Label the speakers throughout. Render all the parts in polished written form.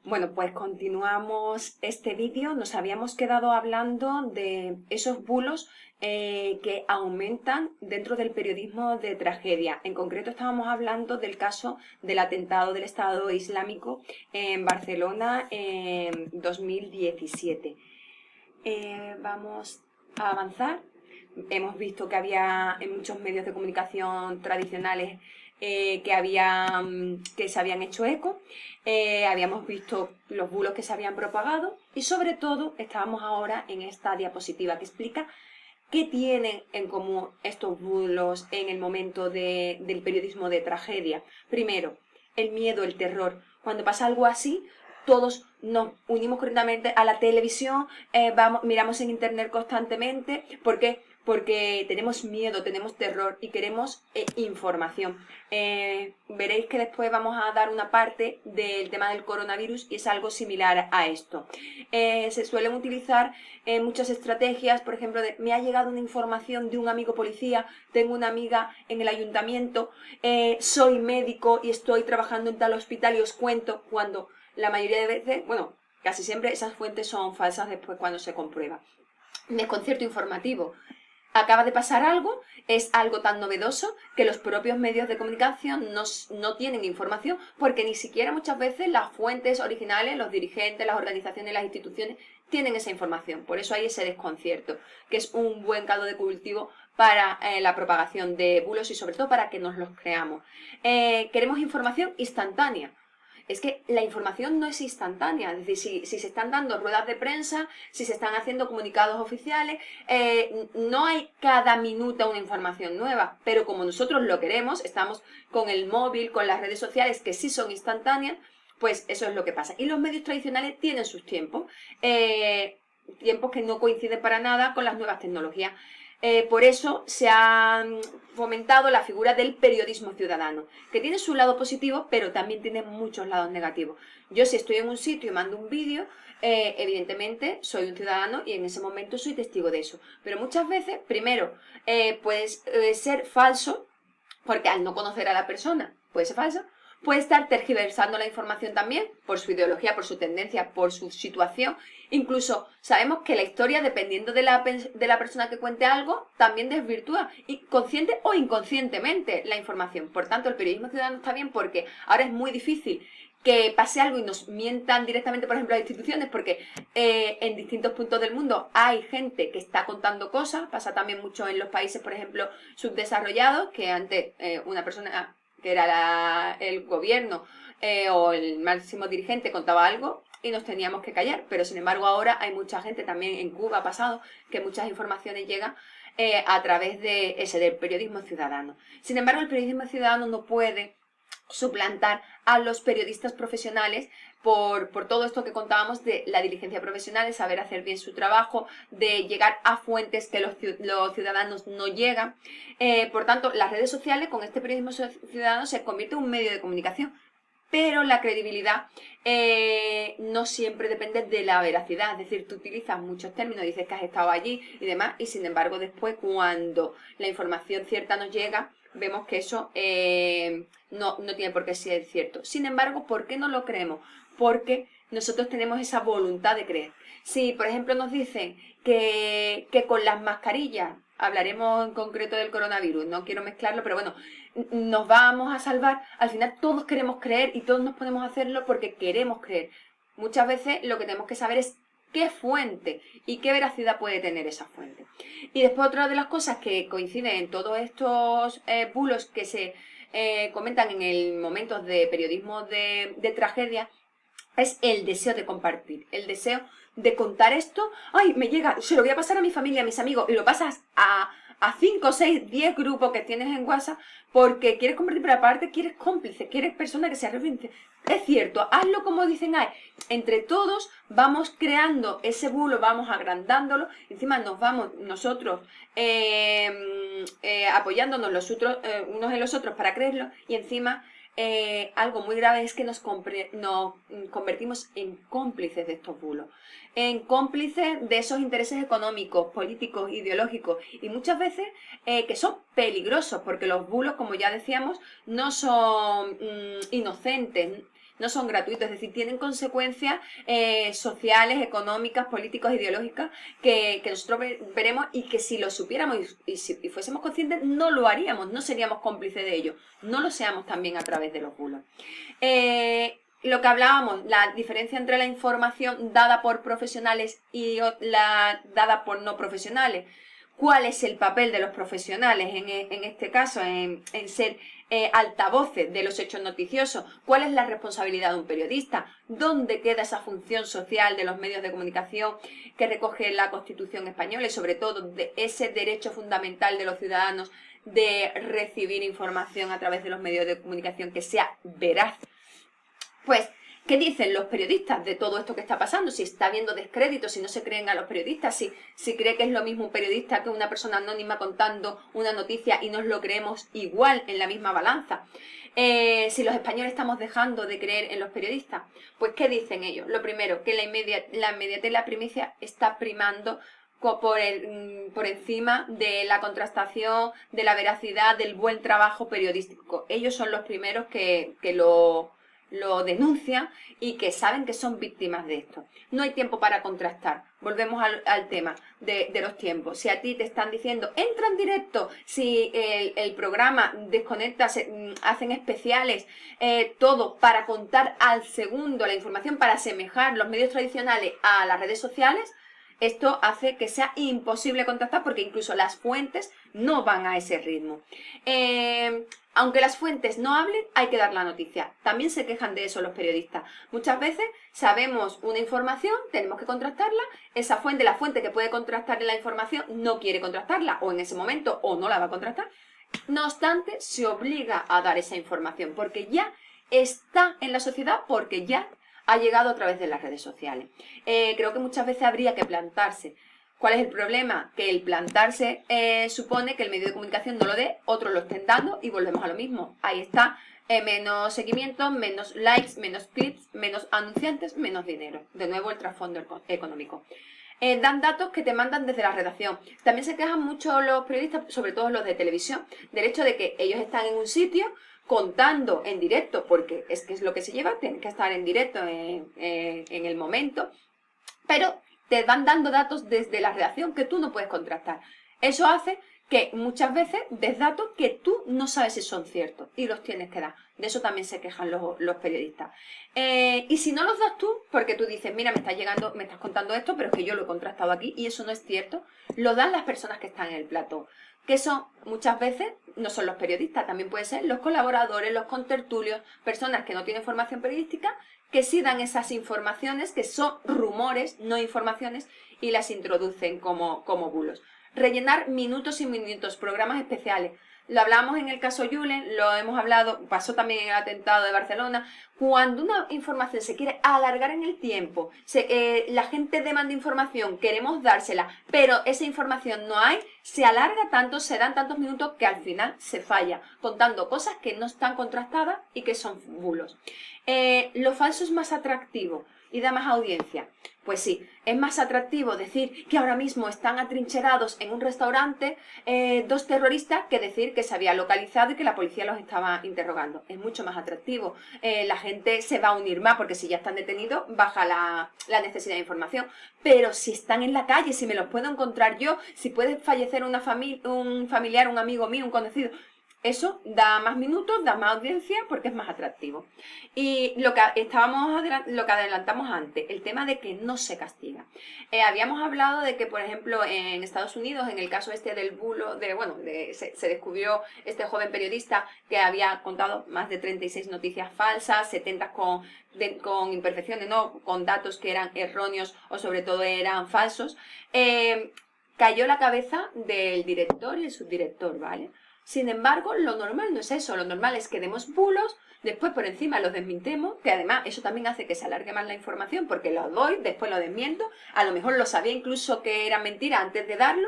Speaker 1: Bueno, pues continuamos este vídeo. Nos habíamos quedado hablando de esos bulos que aumentan dentro del periodismo de tragedia. En concreto estábamos hablando del caso del atentado del Estado Islámico en Barcelona en 2017. Vamos a avanzar. Hemos visto que había en muchos medios de comunicación tradicionales que se habían hecho eco, habíamos visto los bulos que se habían propagado y sobre todo estábamos ahora en esta diapositiva que explica qué tienen en común estos bulos en el momento del periodismo de tragedia. Primero, el miedo, el terror. Cuando pasa algo así, todos nos unimos correctamente a la televisión, miramos en internet constantemente. ¿Por qué? Porque tenemos miedo, tenemos terror y queremos información. Veréis que después vamos a dar una parte del tema del coronavirus y es algo similar a esto. Se suelen utilizar muchas estrategias, por ejemplo, me ha llegado una información de un amigo policía, tengo una amiga en el ayuntamiento, soy médico y estoy trabajando en tal hospital y os cuento, cuando la mayoría de veces, bueno, casi siempre esas fuentes son falsas después cuando se comprueba. Desconcierto informativo. Acaba de pasar algo, es algo tan novedoso que los propios medios de comunicación no tienen información porque ni siquiera muchas veces las fuentes originales, los dirigentes, las organizaciones, las instituciones tienen esa información. Por eso hay ese desconcierto, que es un buen caldo de cultivo para la propagación de bulos y sobre todo para que nos los creamos. Queremos información instantánea. Es que la información no es instantánea, es decir, si se están dando ruedas de prensa, si se están haciendo comunicados oficiales, no hay cada minuto una información nueva, pero como nosotros lo queremos, estamos con el móvil, con las redes sociales que sí son instantáneas, pues eso es lo que pasa. Y los medios tradicionales tienen sus tiempos, tiempos que no coinciden para nada con las nuevas tecnologías. Por eso se ha fomentado la figura del periodismo ciudadano, que tiene su lado positivo, pero también tiene muchos lados negativos. Yo si estoy en un sitio y mando un vídeo, evidentemente soy un ciudadano y en ese momento soy testigo de eso. Pero muchas veces, primero, puede ser falso, porque al no conocer a la persona puede ser falso, puede estar tergiversando la información también por su ideología, por su tendencia, por su situación. Incluso sabemos que la historia, dependiendo de la persona que cuente algo, también desvirtúa, consciente o inconscientemente, la información. Por tanto, el periodismo ciudadano está bien porque ahora es muy difícil que pase algo y nos mientan directamente, por ejemplo, las instituciones, porque en distintos puntos del mundo hay gente que está contando cosas. Pasa también mucho en los países, por ejemplo, subdesarrollados, que antes una persona que era el gobierno o el máximo dirigente contaba algo y nos teníamos que callar, pero sin embargo ahora hay mucha gente, también en Cuba ha pasado, que muchas informaciones llegan a través del periodismo ciudadano. Sin embargo, el periodismo ciudadano no puede suplantar a los periodistas profesionales por todo esto que contábamos de la diligencia profesional, de saber hacer bien su trabajo, de llegar a fuentes que los ciudadanos no llegan. Por tanto, las redes sociales con este periodismo ciudadano se convierte en un medio de comunicación, pero la credibilidad no siempre depende de la veracidad. Es decir, tú utilizas muchos términos, dices que has estado allí y demás, y sin embargo después cuando la información cierta nos llega, vemos que eso no tiene por qué ser cierto. Sin embargo, ¿por qué no lo creemos? Porque nosotros tenemos esa voluntad de creer. Si, por ejemplo, nos dicen que con las mascarillas, hablaremos en concreto del coronavirus, no quiero mezclarlo, pero bueno, nos vamos a salvar, al final todos queremos creer y todos nos podemos hacerlo porque queremos creer. Muchas veces lo que tenemos que saber es qué fuente y qué veracidad puede tener esa fuente. Y después otra de las cosas que coinciden en todos estos bulos que se comentan en el momento de periodismo de tragedia es el deseo de compartir, el deseo de contar esto. ¡Ay, me llega! Se lo voy a pasar a mi familia, a mis amigos, y lo pasas a 5, 6, 10 grupos que tienes en WhatsApp porque quieres compartir, pero aparte quieres cómplice, quieres persona que sea referente. Es cierto, hazlo como dicen ahí. Entre todos vamos creando ese bulo, vamos agrandándolo, encima nos vamos nosotros apoyándonos unos en los otros para creerlo y encima algo muy grave es que nos convertimos en cómplices de estos bulos, en cómplices de esos intereses económicos, políticos, ideológicos y muchas veces que son peligrosos porque los bulos, como ya decíamos, no son inocentes. no son gratuitos, es decir, tienen consecuencias sociales, económicas, políticas, ideológicas que nosotros veremos y que si lo supiéramos y si fuésemos conscientes no lo haríamos, no seríamos cómplices de ello, no lo seamos también a través de los bulos. Lo que hablábamos, la diferencia entre la información dada por profesionales y la dada por no profesionales. ¿Cuál es el papel de los profesionales en este caso, en ser altavoces de los hechos noticiosos? ¿Cuál es la responsabilidad de un periodista? ¿Dónde queda esa función social de los medios de comunicación que recoge la Constitución española y sobre todo de ese derecho fundamental de los ciudadanos de recibir información a través de los medios de comunicación que sea veraz? Pues, ¿qué dicen los periodistas de todo esto que está pasando? Si está habiendo descrédito, si no se creen a los periodistas, si cree que es lo mismo un periodista que una persona anónima contando una noticia y nos lo creemos igual en la misma balanza. Si los españoles estamos dejando de creer en los periodistas, pues ¿qué dicen ellos? Lo primero, que la inmediatez, la primicia está primando por encima de la contrastación, de la veracidad, del buen trabajo periodístico. Ellos son los primeros que lo denuncian y que saben que son víctimas de esto. No hay tiempo para contrastar. Volvemos al tema de los tiempos. Si a ti te están diciendo, entra en directo, si el programa desconecta, hacen especiales, todo para contar al segundo la información, para asemejar los medios tradicionales a las redes sociales, esto hace que sea imposible contrastar porque incluso las fuentes no van a ese ritmo. Aunque las fuentes no hablen, hay que dar la noticia. También se quejan de eso los periodistas. Muchas veces sabemos una información, tenemos que contrastarla, esa fuente, la fuente que puede contrastar la información, no quiere contrastarla o en ese momento o no la va a contrastar. No obstante, se obliga a dar esa información porque ya está en la sociedad, porque ya ha llegado a través de las redes sociales. Creo que muchas veces habría que plantarse. ¿Cuál es el problema? Que el plantarse supone que el medio de comunicación no lo dé, otros lo estén dando y volvemos a lo mismo. Ahí está, menos seguimientos, menos likes, menos clips, menos anunciantes, menos dinero. De nuevo el trasfondo económico. Dan datos que te mandan desde la redacción. También se quejan mucho los periodistas, sobre todo los de televisión, del hecho de que ellos están en un sitio contando en directo, porque es que es lo que se lleva, tienen que estar en directo en el momento, pero te van dando datos desde la redacción que tú no puedes contrastar. Eso hace que muchas veces des datos que tú no sabes si son ciertos y los tienes que dar. De eso también se quejan los periodistas. Y si no los das tú, porque tú dices, mira, me estás contando esto, pero es que yo lo he contrastado aquí y eso no es cierto, lo dan las personas que están en el plató. Que son, muchas veces, no son los periodistas, también pueden ser los colaboradores, los contertulios, personas que no tienen formación periodística, que sí dan esas informaciones, que son rumores, no informaciones, y las introducen como bulos. Rellenar minutos y minutos, programas especiales. Lo hablamos en el caso Julen, lo hemos hablado, pasó también en el atentado de Barcelona. Cuando una información se quiere alargar en el tiempo, la gente demanda información, queremos dársela, pero esa información no hay, se alarga tanto, se dan tantos minutos que al final se falla, contando cosas que no están contrastadas y que son bulos. Lo falso es más atractivo y da más audiencia. Pues sí, es más atractivo decir que ahora mismo están atrincherados en un restaurante dos terroristas que decir que se había localizado y que la policía los estaba interrogando. Es mucho más atractivo. La gente se va a unir más porque si ya están detenidos baja la necesidad de información. Pero si están en la calle, si me los puedo encontrar yo, si puede fallecer un familiar, un amigo mío, un conocido, eso da más minutos, da más audiencia porque es más atractivo. Y lo que adelantamos antes, el tema de que no se castiga. Habíamos hablado de que, por ejemplo, en Estados Unidos, en el caso este del bulo, se descubrió este joven periodista que había contado más de 36 noticias falsas, 70 con imperfecciones, ¿no? Con datos que eran erróneos o sobre todo eran falsos. Cayó la cabeza del director y el subdirector, ¿vale? Sin embargo, lo normal no es eso, lo normal es que demos bulos, después por encima los desmintemos, que además eso también hace que se alargue más la información porque lo doy, después lo desmiento, a lo mejor lo sabía incluso que era mentira antes de darlo,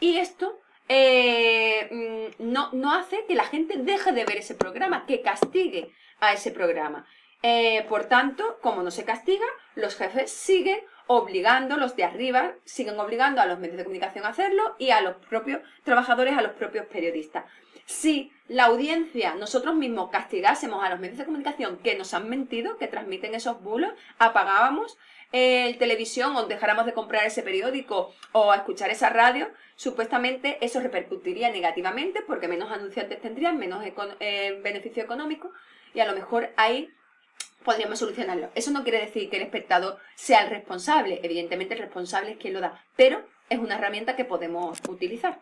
Speaker 1: y esto no hace que la gente deje de ver ese programa, que castigue a ese programa. Por tanto, como no se castiga, los jefes siguen obligando, los de arriba siguen obligando a los medios de comunicación a hacerlo y a los propios trabajadores, a los propios periodistas. Si la audiencia, nosotros mismos castigásemos a los medios de comunicación que nos han mentido, que transmiten esos bulos, apagábamos el televisión o dejáramos de comprar ese periódico o escuchar esa radio, supuestamente eso repercutiría negativamente porque menos anunciantes tendrían, menos beneficio económico y a lo mejor ahí podríamos solucionarlo. Eso no quiere decir que el espectador sea el responsable, evidentemente el responsable es quien lo da, pero es una herramienta que podemos utilizar.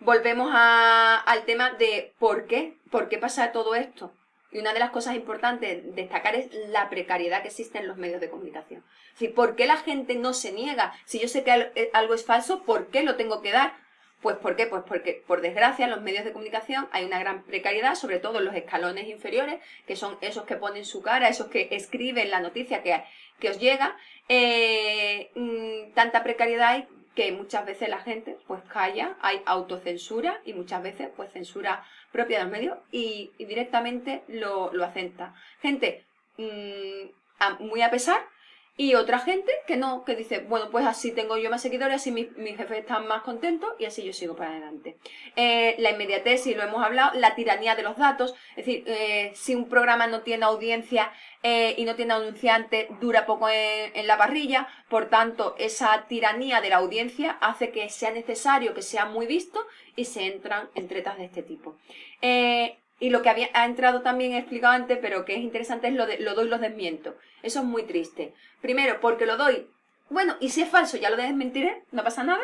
Speaker 1: Volvemos al tema de ¿por qué pasa todo esto? Y una de las cosas importantes destacar es la precariedad que existe en los medios de comunicación. Es decir, ¿por qué la gente no se niega? Si yo sé que algo es falso, ¿por qué lo tengo que dar? Pues ¿por qué? Pues porque, por desgracia, en los medios de comunicación hay una gran precariedad, sobre todo en los escalones inferiores, que son esos que ponen su cara, esos que escriben la noticia que os llega. Tanta precariedad hay que muchas veces la gente pues calla, hay autocensura y muchas veces pues censura propia de los medios y directamente lo acepta. Gente muy a pesar y otra gente que no, que dice, bueno, pues así tengo yo más seguidores, así mis jefes están más contentos y así yo sigo para adelante. La inmediatez, si lo hemos hablado, la tiranía de los datos, es decir, si un programa no tiene audiencia y no tiene anunciante, dura poco en la parrilla, por tanto, esa tiranía de la audiencia hace que sea necesario que sea muy visto y se entran en tretas de este tipo. Y lo que ha entrado también he explicado antes, pero que es interesante, es lo doy, los desmiento. Eso es muy triste. Primero, porque lo doy, bueno, y si es falso ya lo desmentiré, no pasa nada.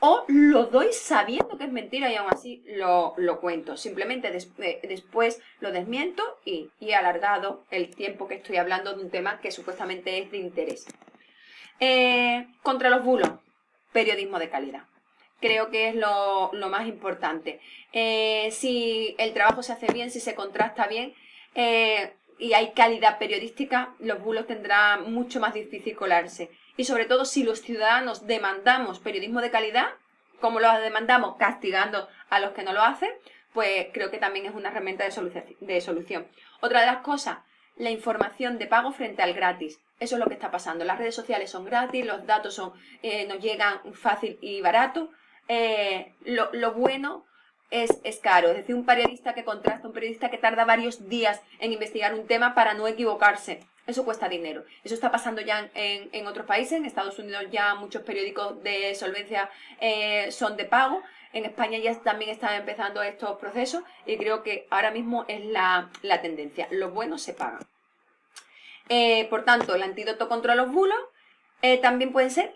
Speaker 1: O lo doy sabiendo que es mentira y aún así lo cuento. Simplemente después lo desmiento y he alargado el tiempo que estoy hablando de un tema que supuestamente es de interés. Contra los bulos, periodismo de calidad. Creo que es lo más importante. Si el trabajo se hace bien, si se contrasta bien y hay calidad periodística, los bulos tendrán mucho más difícil colarse. Y sobre todo si los ciudadanos demandamos periodismo de calidad, como lo demandamos castigando a los que no lo hacen, pues creo que también es una herramienta de solución. Otra de las cosas, la información de pago frente al gratis. Eso es lo que está pasando. Las redes sociales son gratis, los datos nos llegan fácil y barato. Lo bueno es caro. Es decir, un periodista que contrasta, un periodista que tarda varios días en investigar un tema para no equivocarse. Eso cuesta dinero. Eso está pasando ya en otros países. En Estados Unidos ya muchos periódicos de solvencia son de pago. En España ya también están empezando estos procesos y creo que ahora mismo es la tendencia. Lo bueno se paga. Por tanto, el antídoto contra los bulos también pueden ser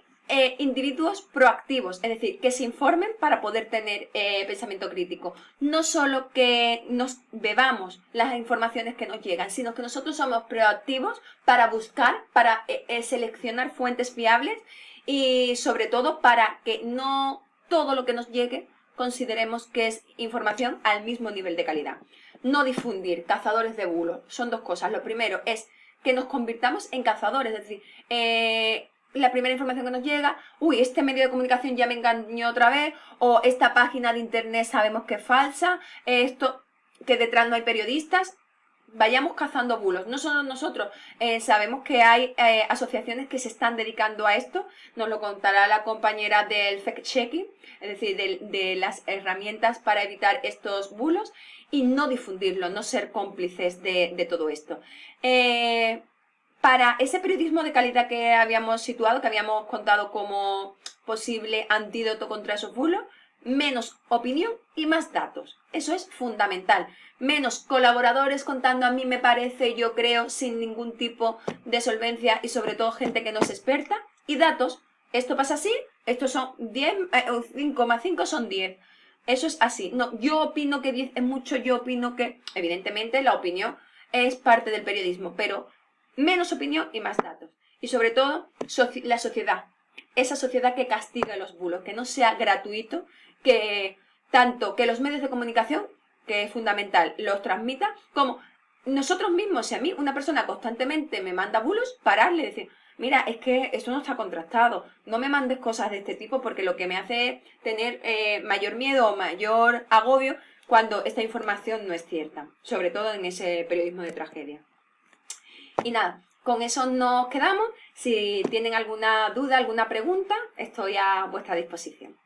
Speaker 1: individuos proactivos, es decir, que se informen para poder tener pensamiento crítico. No solo que nos bebamos las informaciones que nos llegan, sino que nosotros somos proactivos para buscar, para seleccionar fuentes fiables y sobre todo para que no todo lo que nos llegue consideremos que es información al mismo nivel de calidad. No difundir cazadores de bulos. Son dos cosas. Lo primero es que nos convirtamos en cazadores, es decir, la primera información que nos llega, uy, este medio de comunicación ya me engañó otra vez, o esta página de internet sabemos que es falsa, esto, que detrás no hay periodistas, vayamos cazando bulos. No solo nosotros, sabemos que hay asociaciones que se están dedicando a esto, nos lo contará la compañera del fact-checking, es decir, de las herramientas para evitar estos bulos y no difundirlo, no ser cómplices de todo esto. Para ese periodismo de calidad que habíamos situado, que habíamos contado como posible antídoto contra esos bulos, menos opinión y más datos. Eso es fundamental. Menos colaboradores contando a mí me parece, yo creo, sin ningún tipo de solvencia y sobre todo gente que no es experta. Y datos, esto pasa así, estos son 10, 5,5 son 10. Eso es así. No, yo opino que 10 es mucho, yo opino que... Evidentemente la opinión es parte del periodismo, pero menos opinión y más datos. Y sobre todo, la sociedad. Esa sociedad que castiga los bulos, que no sea gratuito, que tanto que los medios de comunicación, que es fundamental, los transmitan, como nosotros mismos. Si a mí una persona constantemente me manda bulos, pararle y decir, mira, es que esto no está contrastado, no me mandes cosas de este tipo porque lo que me hace es tener mayor miedo o mayor agobio cuando esta información no es cierta, sobre todo en ese periodismo de tragedia. Y nada, Con eso nos quedamos. Si tienen alguna duda, alguna pregunta, estoy a vuestra disposición.